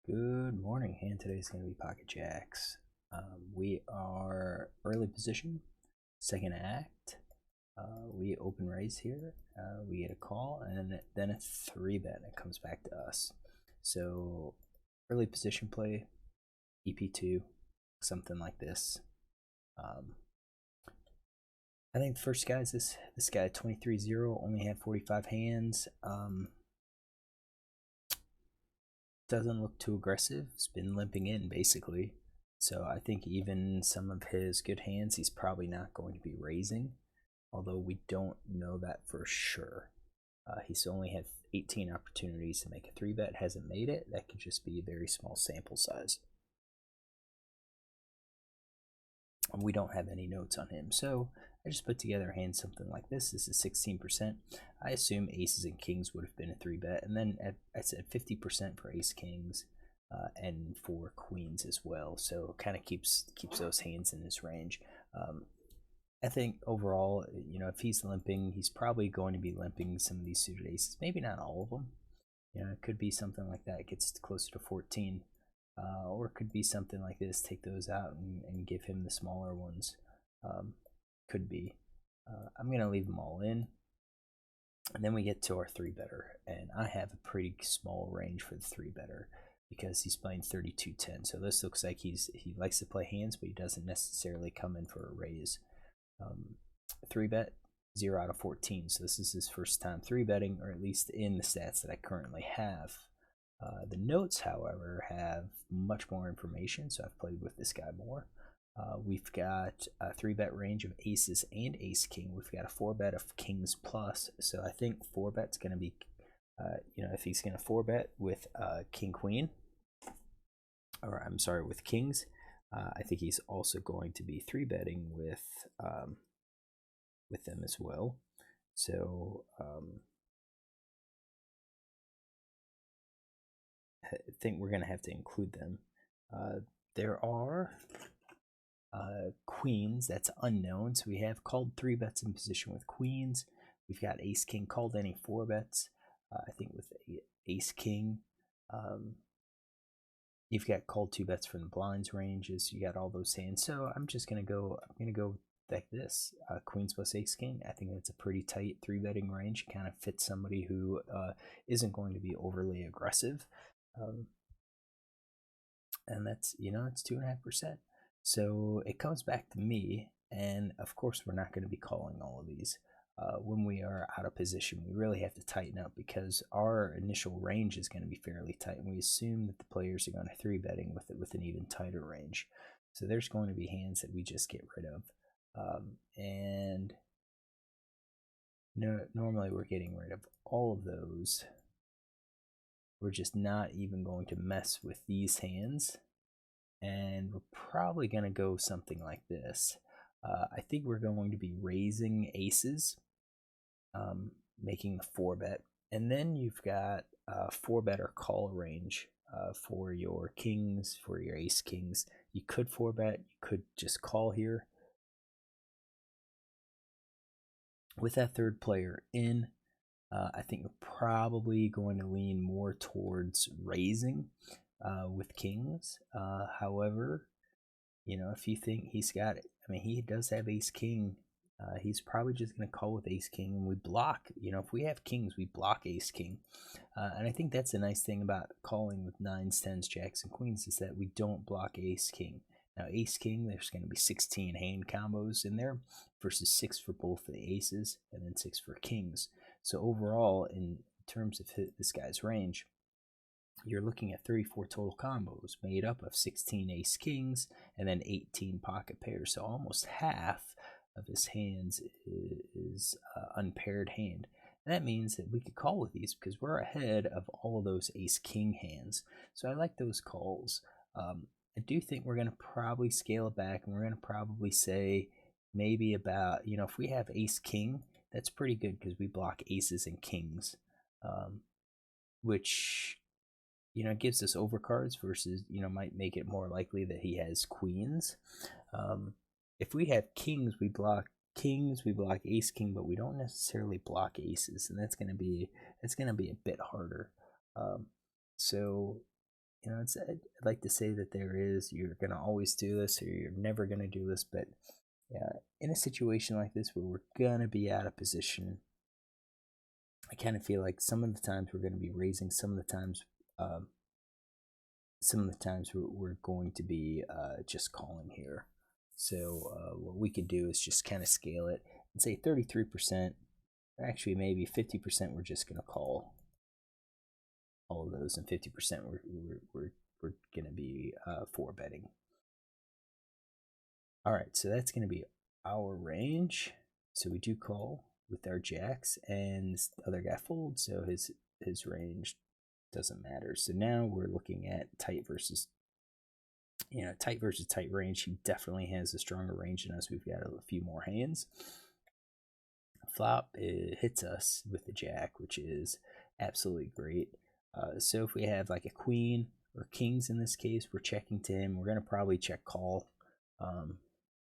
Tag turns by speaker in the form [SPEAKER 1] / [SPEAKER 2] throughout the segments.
[SPEAKER 1] Good morning. Hand today is going to be pocket jacks. We are early position, second act. We open raise here. We get a call, and then a 3-bet. It comes back to us. So early position play, EP2, something like this. I think the first guy is this guy 23-0, only had 45 hands. Doesn't look too aggressive. He's been limping in basically. So I think even some of his good hands, he's probably not going to be raising, although we don't know that for sure. He's only had 18 opportunities to make a 3-bet, hasn't made it. That could just be a very small sample size. And we don't have any notes on him, so I just put together a hand something like this. This is 16%. I assume aces and kings would have been a 3-bet, and then I said 50% for ace kings and for queens as well. So it kind of keeps those hands in his range. I think overall, if he's limping, he's probably going to be limping some of these suited aces. Maybe not all of them. It could be something like that. It gets closer to 14. Or it could be something like this, take those out and give him the smaller ones. Could be. I'm going to leave them all in. And then we get to our 3-better. And I have a pretty small range for the 3-better because he's playing 32-10. So this looks like he likes to play hands, but he doesn't necessarily come in for a raise. 3-bet, 0 out of 14. So this is his first time 3-betting, or at least in the stats that I currently have. The notes, however, have much more information, so I've played with this guy more. We've got a 3-bet range of aces and ace king. We've got a 4-bet of kings plus, so I think 4-bet's going to be, if he's going to 4-bet with king queen, or I'm sorry, with kings, I think he's also going to be 3-betting with them as well. So I think we're going to have to include them. There are queens, that's unknown. So we have called 3-bets in position with queens. We've got ace king called any 4-bets. I think with ace king, you've got called 2-bets from the blinds ranges. You got all those hands. So I'm just gonna go. Like this, queens plus ace king. I think that's a pretty tight 3-betting range. Kind of fits somebody who isn't going to be overly aggressive. And that's, it's 2.5%. So it comes back to me, and of course we're not going to be calling all of these. When we are out of position, we really have to tighten up because our initial range is going to be fairly tight, and we assume that the players are going to 3-betting with it with an even tighter range. So there's going to be hands that we just get rid of. And normally we're getting rid of all of those. We're just not even going to mess with these hands. And we're probably going to go something like this. I think we're going to be raising aces, making the 4-bet. And then you've got a 4-bet or call range for your kings, for your ace kings. You could 4-bet, you could just call here. With that third player in, I think we're probably going to lean more towards raising with kings. However, if you think he's got it, I mean, he does have ace king. He's probably just going to call with ace king, and we block. If we have kings, we block ace king. And I think that's the nice thing about calling with 9s, 10s, jacks, and queens is that we don't block ace king. Now, ace king, there's going to be 16 hand combos in there versus 6 for both the aces and then 6 for kings. So overall, in terms of this guy's range, you're looking at 34 total combos made up of 16 ace kings and then 18 pocket pairs. So almost half of his hands is unpaired hand. And that means that we could call with these because we're ahead of all of those ace king hands. So I like those calls. I do think we're going to probably scale it back, and we're going to probably say maybe about, if we have ace king, that's pretty good because we block aces and kings, which gives us overcards versus might make it more likely that he has queens. If we have kings, we block ace king, but we don't necessarily block aces, and that's going to be a bit harder. So you know, I'd like to say that there is, you're going to always do this or you're never going to do this, but yeah, in a situation like this where we're going to be out of position, I kind of feel like some of the times we're going to be raising, some of the times we're going to be just calling here. So what we could do is just kind of scale it and say 33%, actually maybe 50% we're just going to call all of those, and 50% we're going to be 4-betting. All right, so that's going to be our range. So we do call with our jacks, and this other guy folds, so his range doesn't matter. So now we're looking at tight versus tight range. He definitely has a stronger range than us. We've got a few more hands. Flop, it hits us with the jack, which is absolutely great. So if we have like a queen or kings in this case, we're checking to him. We're going to probably check call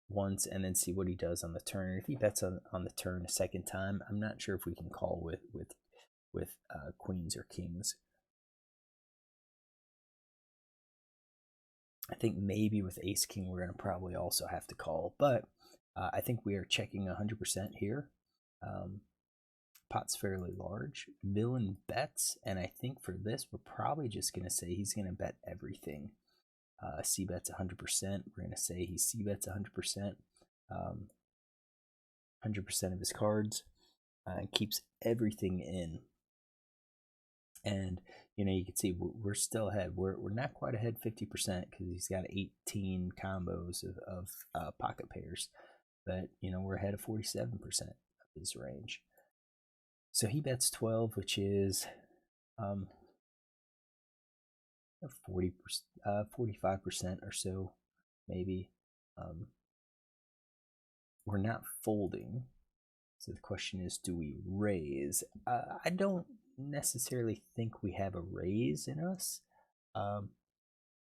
[SPEAKER 1] once and then see what he does on the turn. If he bets on the turn a second time, I'm not sure if we can call with queens or kings. I think maybe with ace king we're going to probably also have to call, but I think we are checking 100% here. Pot's fairly large. Villain bets, and I think for this we're probably just going to say he's going to bet everything. C bets 100%. We're going to say he C bets 100%, 100% of his cards, and keeps everything in. And you can see we're still ahead. We're not quite ahead 50% because he's got 18 combos of pocket pairs, but we're ahead of 47% of his range. So he bets 12, which is 40%, 45% or so, maybe. We're not folding, so the question is, do we raise? I don't necessarily think we have a raise in us,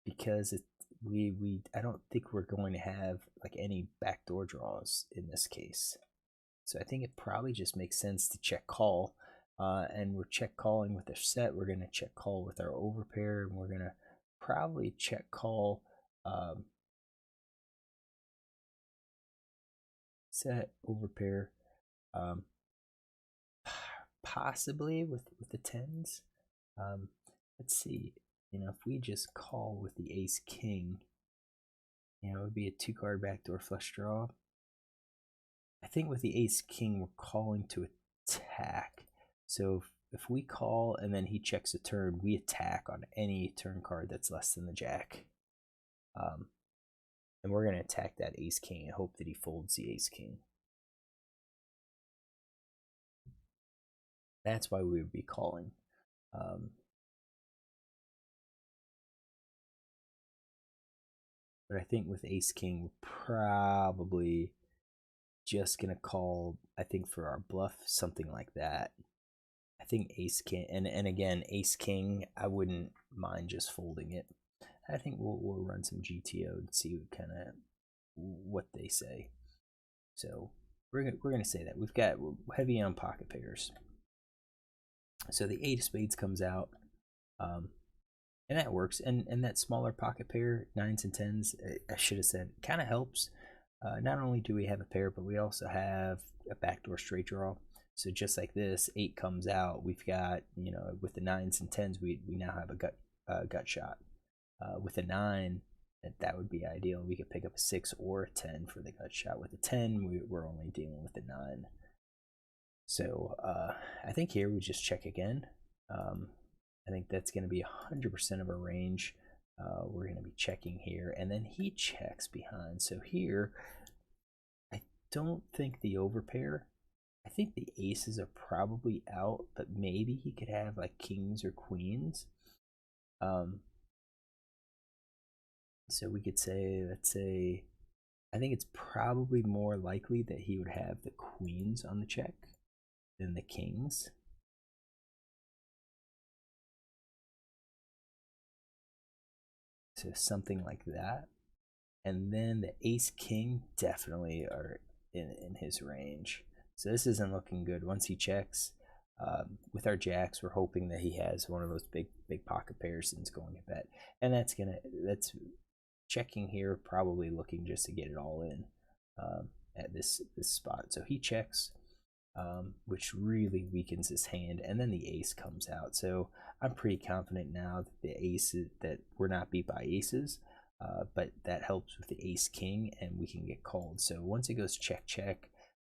[SPEAKER 1] because I don't think we're going to have like any backdoor draws in this case. So I think it probably just makes sense to check call, and we're check calling with our set. We're going to check call with our overpair, and we're going to probably check call set overpair, possibly with the tens. Let's see, if we just call with the ace king, it would be a 2-card backdoor flush draw. I think with the ace king we're calling to attack. So if we call and then he checks a turn, we attack on any turn card that's less than the jack. And we're going to attack that ace king and hope that he folds the ace king. That's why we would be calling. But I think with ace king we're probably just going to call, I think, for our bluff, something like that. I think ace king, and again, ace king, I wouldn't mind just folding it. I think we'll run some GTO and see what they say. So we're gonna say that we're heavy on pocket pairs. So the 8 of spades comes out, and that works. And that smaller pocket pair, 9s and 10s, I should have said, kind of helps. Not only do we have a pair, but we also have a backdoor straight draw. So just like this, 8 comes out, we've got, with the 9s and 10s, we now have a gut shot. With a 9, that would be ideal. We could pick up a 6 or a 10 for the gut shot. With a 10, we're only dealing with a 9. So I think here we just check again. I think that's going to be 100% of our range. We're going to be checking here, and then he checks behind. So here, I don't think the overpair. I think the aces are probably out, but maybe he could have like kings or queens. So we could say, let's say, I think it's probably more likely that he would have the queens on the check than the kings. So something like that. And then the ace king definitely are in his range. So this isn't looking good. Once he checks, with our jacks, we're hoping that he has one of those big pocket pairs and is going to bet. and that's checking here, probably looking just to get it all in at this spot. So he checks, which really weakens his hand, and then the ace comes out. So I'm pretty confident now that the aces, that we're not beat by aces, but that helps with the ace king, and we can get called. So once it goes check check,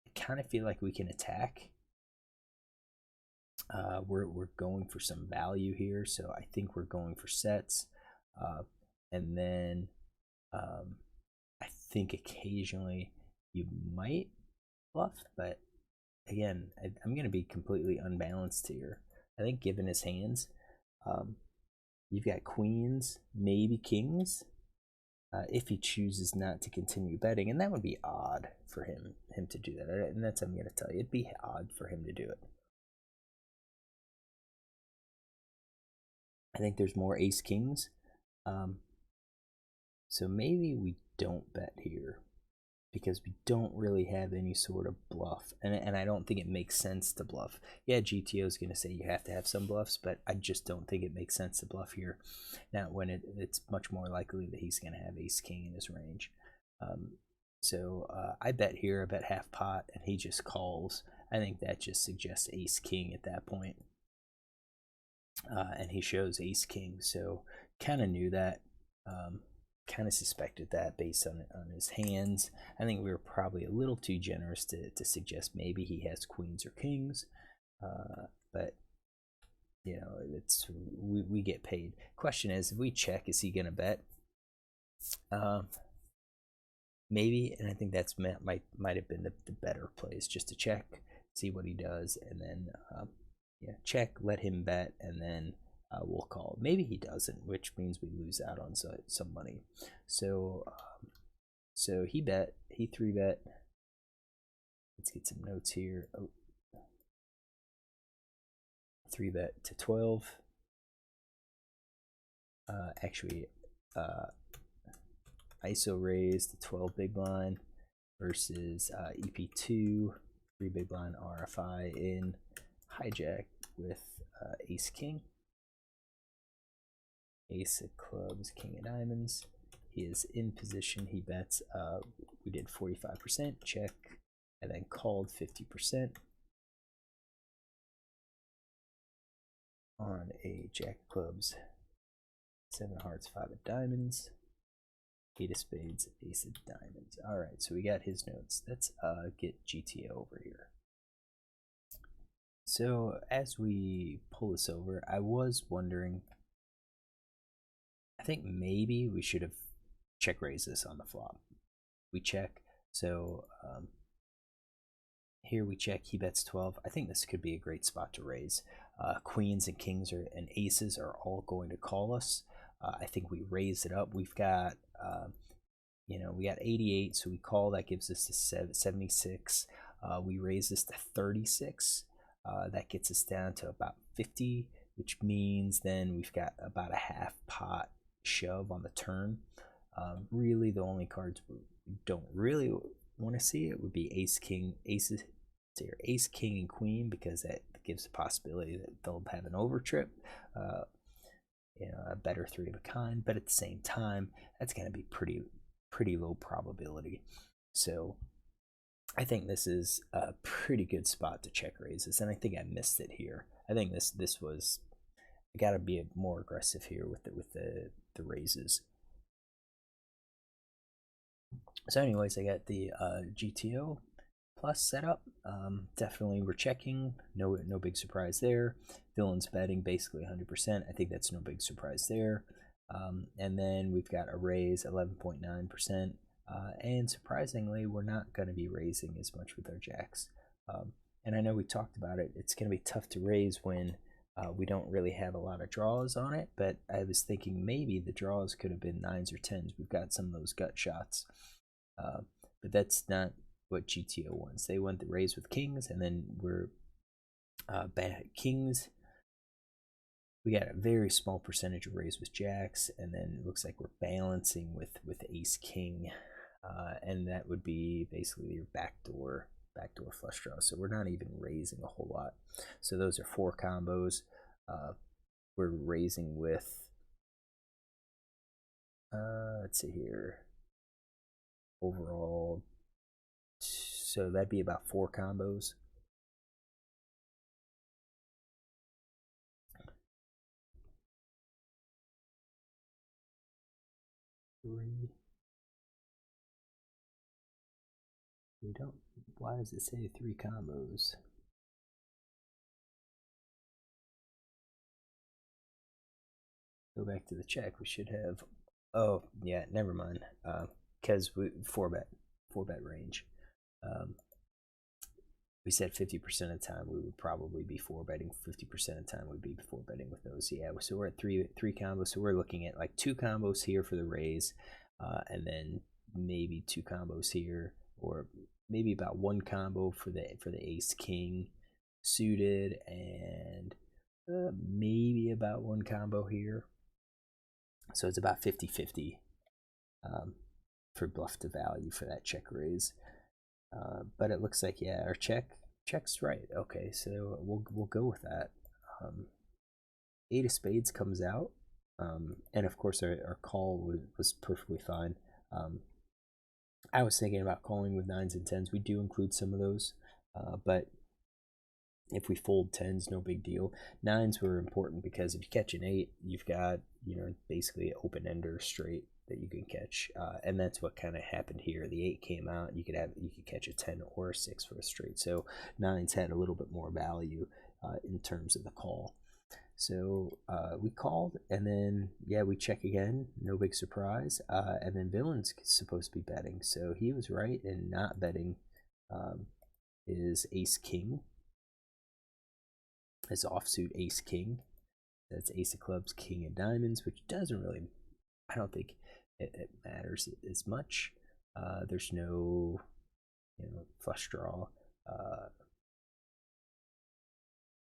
[SPEAKER 1] I kind of feel like we can attack. We're going for some value here, so I think we're going for sets, and then I think occasionally you might bluff, but again, I'm going to be completely unbalanced here. I think given his hands, you've got queens, maybe kings, if he chooses not to continue betting, and that would be odd for him to do that. And that's what I'm going to tell you. It'd be odd for him to do it. I think there's more ace kings, so maybe we don't bet here because we don't really have any sort of bluff, and I don't think it makes sense to bluff. Yeah, GTO is going to say you have to have some bluffs, but I just don't think it makes sense to bluff here. Now, when it's much more likely that he's going to have ace king in his range. So I bet here, I bet half pot, and he just calls. I think that just suggests ace king at that point. And he shows ace king, so kind of knew that. Kind of suspected that based on his hands. I think we were probably a little too generous to suggest maybe he has queens or kings, but you know, it's we get paid. Question is, if we check, is he gonna bet? Maybe, and I think that's might have been the better place, just to check, see what he does, and then yeah, check, let him bet, and then we'll call. Maybe he doesn't, which means we lose out on some money. So so he bet, he 3-bet. Let's get some notes here. Oh. 3-bet to 12. Actually, ISO raise to 12 big blind versus EP2 3 big blind RFI in hijack with ace king. Ace of clubs, king of diamonds. He is in position. He bets. We did 45%, check, and then called 50% on a jack of clubs, 7 of hearts, 5 of diamonds, 8 of spades, ace of diamonds. All right, so we got his notes. Let's get GTO over here. So as we pull this over, I was wondering, I think maybe we should have check raised this on the flop. We check, so here we check, he bets 12. I think this could be a great spot to raise. Queens and kings and aces are all going to call us. I think we raise it up. We've got, you know, we got 88, so we call. That gives us to 76. We raise this to 36. That gets us down to about 50, which means then we've got about a half pot shove on the turn. Really, the only cards we don't really want to see it would be ace king, aces, ace king and queen, because that gives the possibility that they'll have an over trip, you know, a better 3 of a kind. But at the same time, that's going to be pretty low probability. So I think this is a pretty good spot to check raises, and I think I missed it here. I think this was, I got to be more aggressive here with the raises. So anyways, I got the GTO plus setup. Definitely we're checking, no big surprise there. Villain's betting basically 100%. I think that's no big surprise there. And then we've got a raise 11.9%. And surprisingly, we're not going to be raising as much with our jacks. And I know we talked about it. It's going to be tough to raise when we don't really have a lot of draws on it. But I was thinking maybe the draws could have been 9s or 10s. We've got some of those gut shots. But that's not what GTO wants. They want the raise with kings, and then we're bad at kings. We got a very small percentage of raise with jacks, and then it looks like we're balancing with ace king, and that would be basically your backdoor flush draw. So we're not even raising a whole lot. So those are 4 combos. We're raising with Let's see here. Overall, so that'd be about 4 combos. Three. We don't. Why does it say 3 combos? Go back to the check. We should have. Oh yeah, never mind. Because we 4-bet range. We said 50% of the time we would probably be 4-betting. 50% of the time we'd be 4-betting with those. Yeah, so we're at three combos. So we're looking at like 2 combos here for the raise, and then maybe 2 combos here, or maybe about 1 combo for the ace king suited, and maybe about 1 combo here. So it's about 50-50 for bluff to value for that check raise. But it looks like, yeah, our check's right. Okay, so we'll go with that. 8 of spades comes out, and of course our call was perfectly fine. I was thinking about calling with 9s and 10s. We do include some of those, but if we fold 10s, no big deal. 9s were important because if you catch an 8, you've got, you know, basically an open-ender straight that you can catch, and that's what kind of happened here. The 8 came out. You could catch a 10 or a 6 for a straight. So 9s had a little bit more value in terms of the call. So we called, and then yeah, we check again. No big surprise. And then Villain's supposed to be betting, so he was right in not betting his ace king, his offsuit ace king. That's ace of clubs, king of diamonds, which doesn't really, I don't think it matters as much. There's no, you know, flush draw.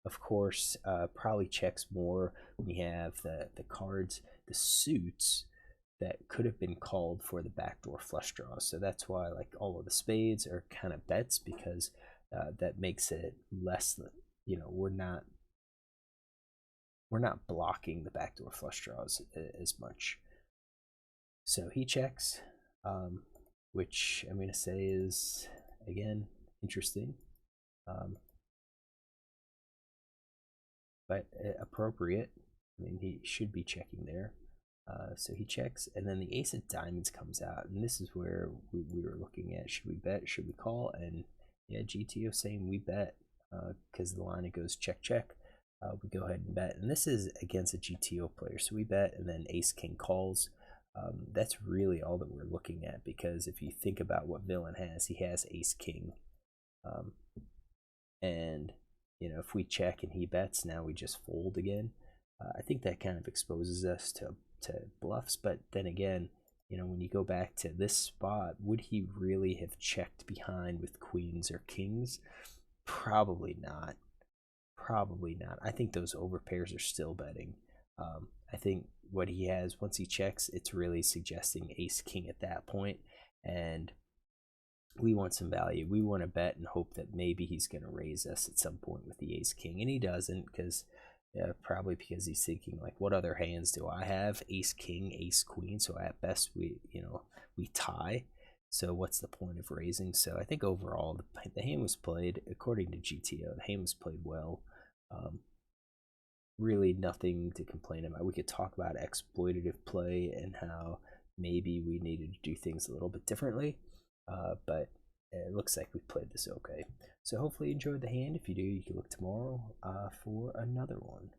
[SPEAKER 1] Of course, probably checks more when you have the cards, the suits that could have been called for the backdoor flush draw. So that's why like all of the spades are kind of bets, because that makes it less, you know, we're not blocking the backdoor flush draws as much. So he checks, which I'm going to say is, again, interesting, but appropriate. I mean, he should be checking there. So he checks, and then the ace of diamonds comes out, and this is where we were looking at, should we bet, should we call? And yeah, GTO saying we bet, because the line it goes check check. We go ahead and bet, and this is against a GTO player, so we bet, and then ace king calls. That's really all that we're looking at, because if you think about what Villain has, he has ace king, and you know, if we check and he bets, now we just fold again. I think that kind of exposes us to bluffs, but then again, you know, when you go back to this spot, would he really have checked behind with queens or kings? Probably not. Probably not. I think those overpairs are still betting. I think what he has, once he checks, it's really suggesting ace king at that point, and we want some value. We want to bet and hope that maybe he's going to raise us at some point with the ace king, and he doesn't, because probably because he's thinking like, what other hands do I have? Ace king, ace queen. So at best we tie. So what's the point of raising? So I think overall the hand was played according to GTO. The hand was played well. Really nothing to complain about. We could talk about exploitative play and how maybe we needed to do things a little bit differently, but it looks like we played this okay. So hopefully you enjoyed the hand. If you do, you can look tomorrow for another one.